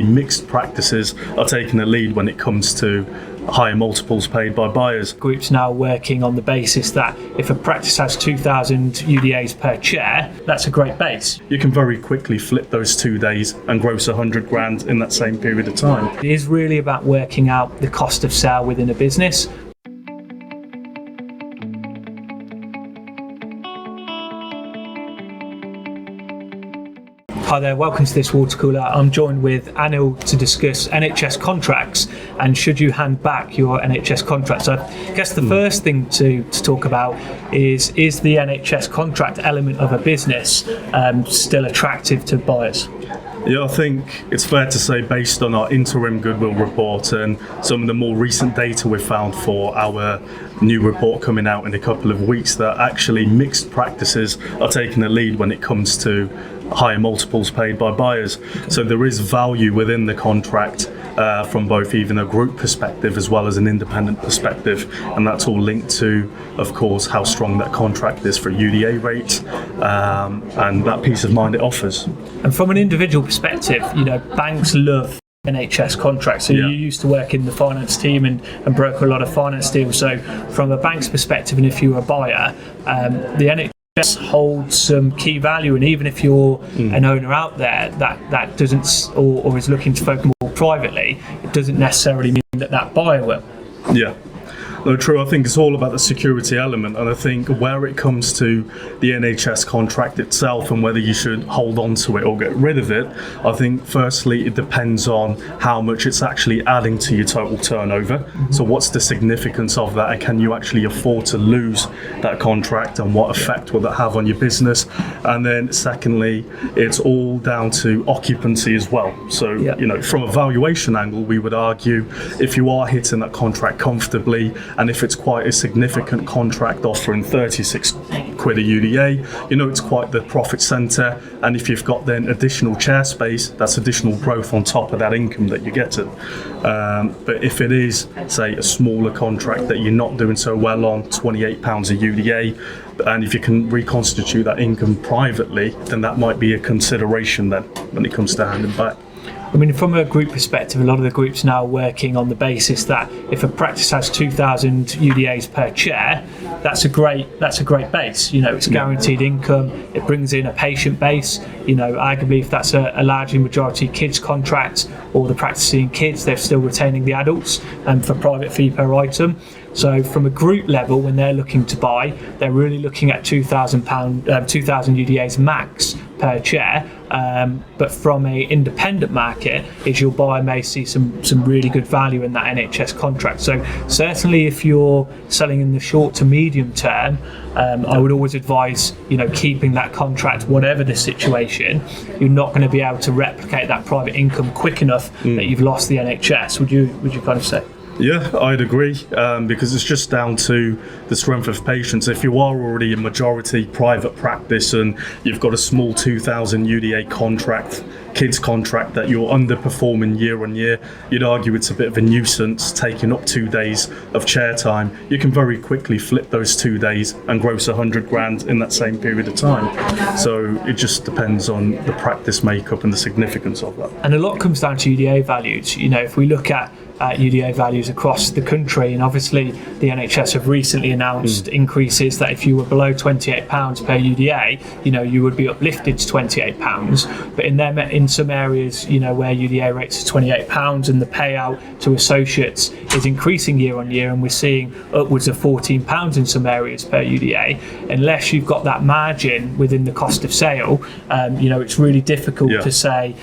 Mixed practices are taking the lead when it comes to higher multiples paid by buyers. Groups now working on the basis that if a practice has 2,000 UDAs per chair, that's a great base. You can very quickly flip those 2 days and gross 100 grand in that same period of time. It is really about working out the cost of sale within a business. Hi there, welcome to this water cooler. I'm joined with Anil to discuss NHS contracts and should you hand back your NHS contract. So I guess the first thing to talk about is the NHS contract element of a business still attractive to buyers? Yeah, I think it's fair to say, based on our interim goodwill report and some of the more recent data we've found for our new report coming out in a couple of weeks, that actually mixed practices are taking the lead when it comes to higher multiples paid by buyers. So there is value within the contract from both even a group perspective as well as an independent perspective, and that's all linked to, of course, how strong that contract is for UDA rates and that peace of mind it offers. And from an individual perspective, banks love NHS contracts. So you used to work in the finance team and broker a lot of finance deals. So from a bank's perspective, and if you were a buyer, the NHS holds some key value, and even if you're an owner out there that doesn't or is looking to focus more privately, it doesn't necessarily mean that buyer will. Yeah. No, true. I think it's all about the security element, and I think where it comes to the NHS contract itself and whether you should hold on to it or get rid of it, I think firstly it depends on how much it's actually adding to your total turnover. So what's the significance of that, and can you actually afford to lose that contract, and what effect will that have on your business? And then secondly, it's all down to occupancy as well. So from a valuation angle, we would argue if you are hitting that contract comfortably, and if it's quite a significant contract offering 36 quid a UDA, it's quite the profit centre. And if you've got then additional chair space, that's additional growth on top of that income that you're getting. But if it is, say, a smaller contract that you're not doing so well on, £28 a UDA, and if you can reconstitute that income privately, then that might be a consideration then when it comes to handing back. I mean, from a group perspective, a lot of the groups now are working on the basis that if a practice has 2,000 UDAs per chair, that's a great base. It's guaranteed income. It brings in a patient base. Arguably, if that's a largely majority kids contract or the practicing kids, they're still retaining the adults for private fee per item. So from a group level, when they're looking to buy, they're really looking at £2,000 UDAs max per chair. But from a independent market, is your buyer may see some really good value in that NHS contract. So certainly if you're selling in the short to medium term, I would always advise keeping that contract whatever the situation. You're not going to be able to replicate that private income quick enough that you've lost the NHS. Would you kind of say? Yeah, I'd agree, because it's just down to the strength of patients. If you are already a majority private practice and you've got a small 2,000 UDA contract, kids contract that you're underperforming year on year, you'd argue it's a bit of a nuisance taking up 2 days of chair time. You can very quickly flip those 2 days and gross 100 grand in that same period of time. So it just depends on the practice makeup and the significance of that. And a lot comes down to UDA values. If we look at UDA values across the country, and obviously the NHS have recently announced increases that if you were below £28 per UDA, you would be uplifted to £28. But in some areas, where UDA rates are £28 and the payout to associates is increasing year on year, and we're seeing upwards of £14 in some areas per UDA, unless you've got that margin within the cost of sale, it's really difficult to say,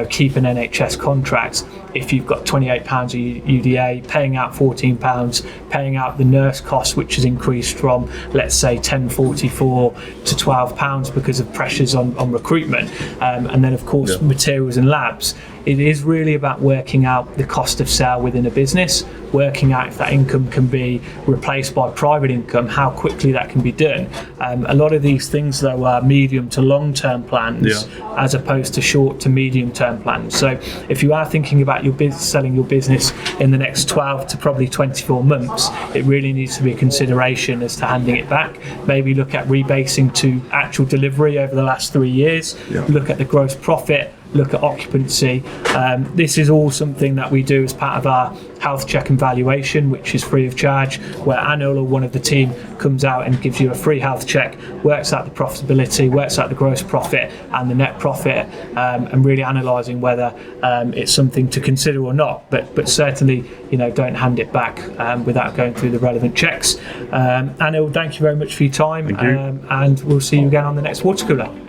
keep an NHS contract if you've got £28 a UDA, paying out £14, paying out the nurse cost, which has increased from, let's say, £10.44 to £12 because of pressures on recruitment, and then of course materials and labs. It is really about working out the cost of sale within a business, working out if that income can be replaced by private income, how quickly that can be done. A lot of these things, though, are medium to long-term plans as opposed to short to medium-term plans. So if you are thinking about selling your business in the next 12 to probably 24 months, it really needs to be a consideration as to handing it back. Maybe look at rebasing to actual delivery over the last 3 years, look at the gross profit look at occupancy. This is all something that we do as part of our health check and valuation, which is free of charge, where Anil or one of the team comes out and gives you a free health check, works out the profitability, works out the gross profit and the net profit, and really analysing whether it's something to consider or not. But certainly, don't hand it back without going through the relevant checks. Anil, thank you very much for your time, Thank you. and we'll see you again on the next water cooler.